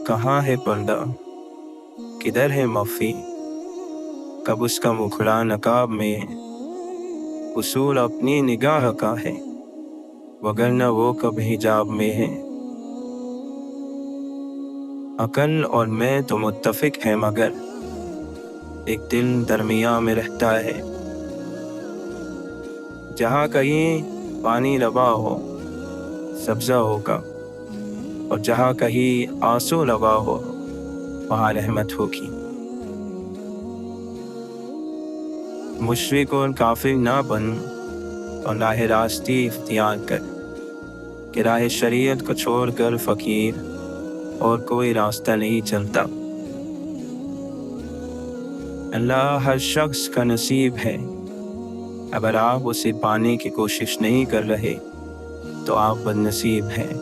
کہاں ہے پردہ، کدھر ہے مخفی؟ کب اس کا مکھڑا نقاب میں اصول اپنی نگاہ کا ہے، وگرنہ وہ کب حجاب میں ہے۔ عقل اور میں تو متفق ہیں، مگر ایک دل درمیان میں رہتا ہے۔ جہاں کہیں پانی روا ہو سبزہ ہوگا، اور جہاں کہیں آنسو روا ہو وہاں رحمت ہوگی۔ مشرک اور کافر نہ بن اور راہ راستی اختیار کر، کہ راہ شریعت کو چھوڑ کر فقیر اور کوئی راستہ نہیں چلتا۔ اللہ ہر شخص کا نصیب ہے، اگر آپ اسے پانے کی کوشش نہیں کر رہے تو آپ بد نصیب ہیں۔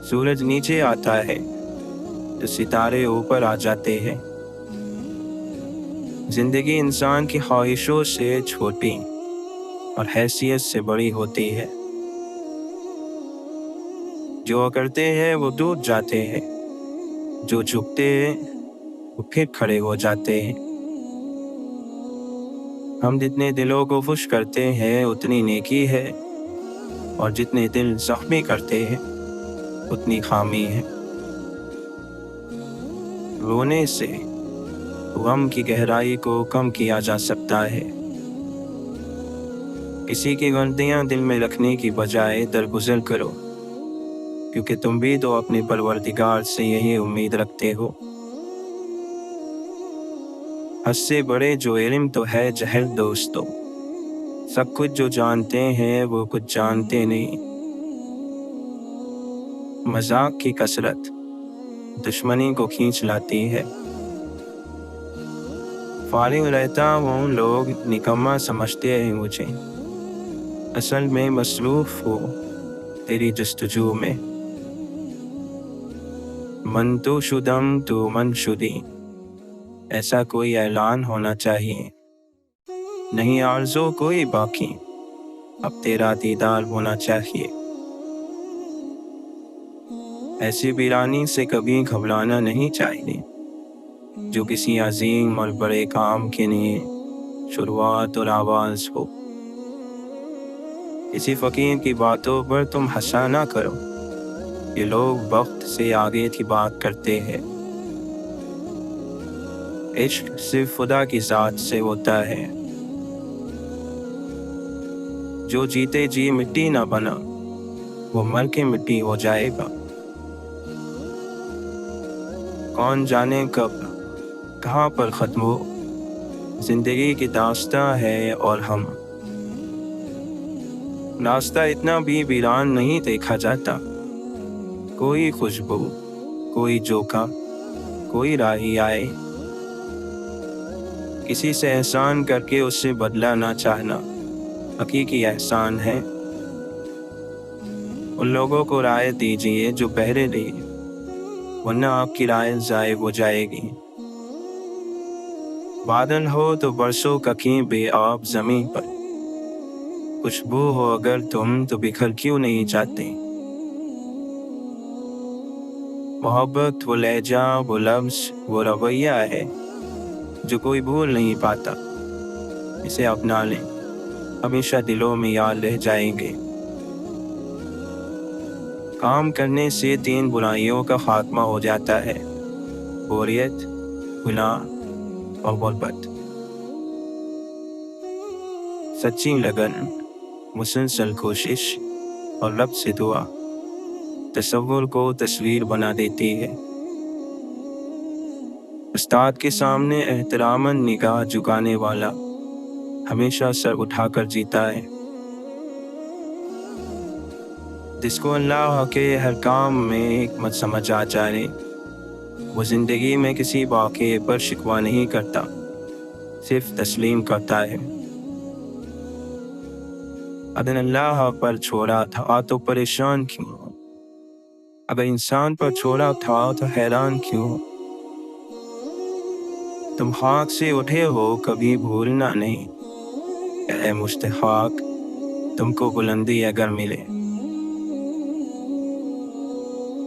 سورج نیچے آتا ہے تو ستارے اوپر آ جاتے ہیں۔ زندگی انسان کی خواہشوں سے چھوٹی اور حیثیت سے بڑی ہوتی ہے۔ جو اکڑتے ہیں وہ ٹوٹ جاتے ہیں، جو جھکتے ہیں وہ پھر کھڑے ہو جاتے ہیں۔ ہم جتنے دلوں کو خوش کرتے ہیں اتنی نیکی ہے، اور جتنے دل زخمی کرتے ہیں اتنی خامی ہے۔ رونے سے غم کی گہرائی کو کم کیا جا سکتا ہے۔ کسی کی غلطیاں دل میں رکھنے کی بجائے درگزر کرو، کیونکہ تم بھی تو اپنے پروردگار سے یہی امید رکھتے ہو۔ حد سے بڑے جو علم تو ہے جہل دوستو، سب کچھ جو جانتے ہیں وہ کچھ جانتے نہیں۔ مذاق کی کثرت دشمنی کو کھینچ لاتی ہے۔ فارغ رہتا ہوں لوگ نکما سمجھتے ہیں مجھے، اصل میں مصروف ہو تیری جستجو میں۔ من تو شدم تو من شدی، ایسا کوئی اعلان ہونا چاہیے۔ نہیں آرزو کوئی باقی، اب تیرا دیدار ہونا چاہیے۔ ایسی ویرانی سے کبھی گھبرانا نہیں چاہیے، جو کسی عظیم اور بڑے کام کے لیے شروعات اور آغاز ہو۔ کسی فقیر کی باتوں پر تم ہنسا نہ کرو، یہ لوگ وقت سے آگے کی بات کرتے ہیں۔ عشق صرف خدا کی ذات سے ہوتا ہے۔ جو جیتے جی مٹی نہ بنا وہ مر کے مٹی ہو جائے گا۔ کون جانے کب کہاں پر ختم ہو زندگی کی داستاں ہے، اور ہم راستہ اتنا بھی ویران نہیں دیکھا جاتا۔ کوئی خوشبو، کوئی جھونکا، کوئی راہی آئے۔ کسی سے احسان کر کے اس سے بدلہ نہ چاہنا حقیقی احسان ہے۔ ان لوگوں کو رائے دیجیے جو پہرے دے، ورنہ آپ کی رائے ضائع ہو جائے گی۔ بادل ہو تو برسوں ککیں بے آب زمین پر، خوشبو ہو اگر تم تو بکھر کیوں نہیں جاتے۔ محبت وہ لہجہ، وہ لفظ، وہ رویہ ہے جو کوئی بھول نہیں پاتا۔ اسے اپنا لیں، ہمیشہ دلوں میں یاد رہ جائیں گے۔ کام کرنے سے 3 برائیوں کا خاتمہ ہو جاتا ہے: بوریت، گناہ اور غربت۔ سچی لگن، مسلسل کوشش اور رب سے دعا تصور کو تصویر بنا دیتی ہے۔ استاد کے سامنے احتراماً نگاہ جھکانے والا ہمیشہ سر اٹھا کر جیتا ہے۔ جس کو اللہ کے ہر کام میں حکمت سمجھ آ جائے، وہ زندگی میں کسی واقعے پر شکوہ نہیں کرتا، صرف تسلیم کرتا ہے۔ اگر اللہ پر چھوڑا تھا تو پریشان کیوں؟ اگر انسان پر چھوڑا تھا تو حیران کیوں؟ تم خاک سے اٹھے ہو کبھی بھولنا نہیں، اے مستحق تم کو بلندی اگر ملے۔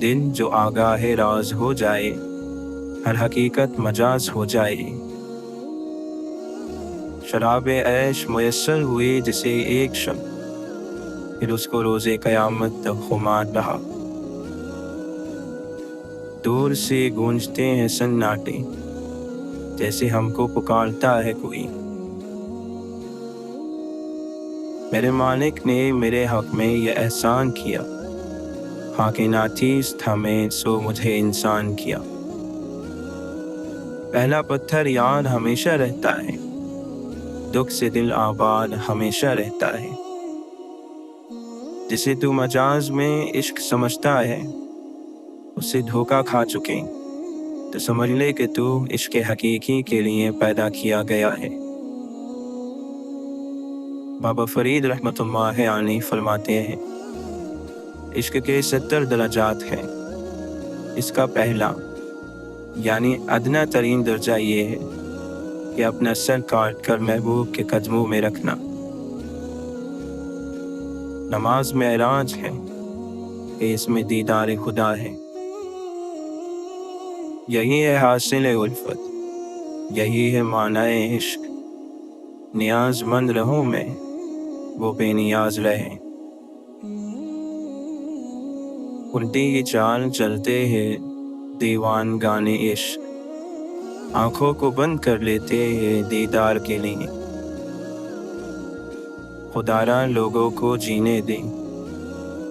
دل جو آگاہ راز ہو جائے، ہر حقیقت مجاز ہو جائے۔ شراب عیش میسر ہوئے جسے ایک شب، پھر اس کو روز قیامت تک خمار رہا۔ دور سے گونجتے ہیں سناٹے، جیسے ہم کو پکارتا ہے کوئی۔ میرے مالک نے میرے حق میں یہ احسان کیا، خاک ناچیز تھا میں سو مجھے انسان کیا۔ پہلا پتھر یاد ہمیشہ رہتا ہے، دکھ سے دل آباد ہمیشہ رہتا ہے۔ جسے تو مجاز میں عشق سمجھتا ہے، اس سے دھوکہ کھا چکے، تو سمجھ لے کہ تو عشق حقیقی کے لیے پیدا کیا گیا ہے۔ بابا فرید رحمۃ اللہ علیہ فرماتے ہیں، عشق کے 70 درجات ہیں۔ اس کا پہلا یعنی ادنا ترین درجہ یہ ہے کہ اپنا سر کاٹ کر محبوب کے قدموں میں رکھنا۔ نماز معراج ہے کہ اس میں دیدار خدا ہے۔ یہی ہے حاصل الفت، یہی ہے معنی عشق۔ نیاز مند رہوں میں، وہ بے نیاز رہے۔ الٹی کی چال چلتے ہیں دیوان گانے عشق، آنکھوں کو بند کر لیتے ہیں دیدار کے لیے۔ خدارا لوگوں کو جینے دیں،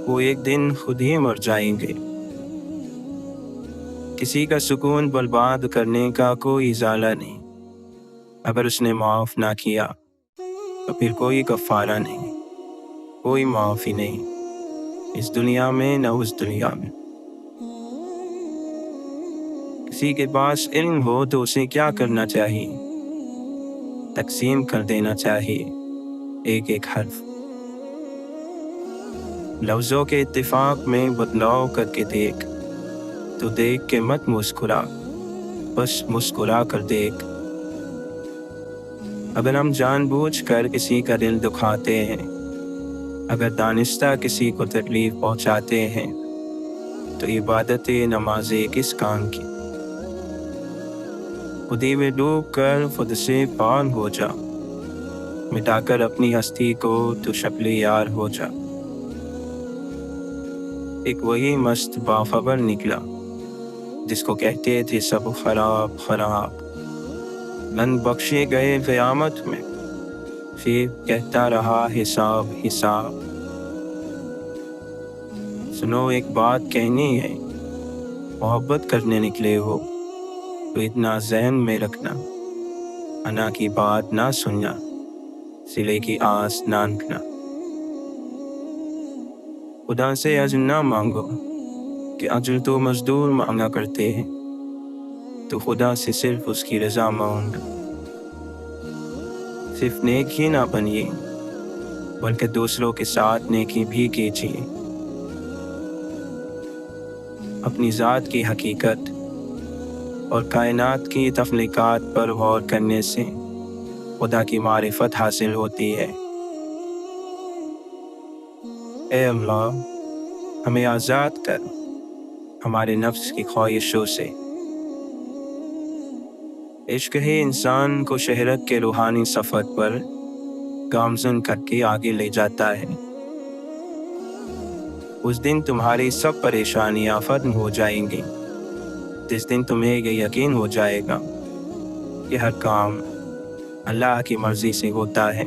وہ ایک دن خود ہی مر جائیں گے۔ کسی کا سکون برباد کرنے کا کوئی ازالہ نہیں، اگر اس نے معاف نہ کیا تو پھر کوئی کفارہ نہیں، کوئی معافی نہیں، اس دنیا میں نہ اس دنیا میں۔ کسی کے پاس علم ہو تو اسے کیا کرنا چاہیے؟ تقسیم کر دینا چاہیے ایک ایک حرف۔ لفظوں کے اتفاق میں بدلاؤ کر کے دیکھ، تو دیکھ کے مت مسکرا، بس مسکرا کر دیکھ۔ اگر ہم جان بوجھ کر کسی کا دل دکھاتے ہیں، اگر دانستہ کسی کو تکلیف پہنچاتے ہیں، تو عبادت نماز کس کام کی؟ خودی میں ڈوب کر خود سے پار ہو جا، مٹا کر اپنی ہستی کو تو شکل یار ہو جا۔ ایک وہی مست باخبر نکلا جس کو کہتے تھے سب خراب خراب، لن بخشے گئے قیامت میں، پھر کہتا رہا حساب حساب۔ سنو ایک بات کہنی ہے، محبت کرنے نکلے ہو تو اتنا ذہن میں رکھنا، انا کی بات نہ سننا، سلے کی آس نہ رکھنا۔ خدا سے اجر نہ مانگو کہ اجر تو مزدور مانگا کرتے ہیں، تو خدا سے صرف اس کی رضا مانگ۔ صرف نیک ہی نہ بنیے، بلکہ دوسروں کے ساتھ نیکی بھی کیجیے۔ اپنی ذات کی حقیقت اور کائنات کی تخلیقات پر غور کرنے سے خدا کی معرفت حاصل ہوتی ہے۔ اے اللہ، ہمیں آزاد کر ہمارے نفس کی خواہشوں سے۔ عشق ہی انسان کو شہرت کے روحانی سفر پر گامزن کر کے آگے لے جاتا ہے۔ اس دن تمہاری سب پریشانیاں ختم ہو جائیں گی، جس دن تمہیں یہ یقین ہو جائے گا کہ ہر کام اللہ کی مرضی سے ہوتا ہے۔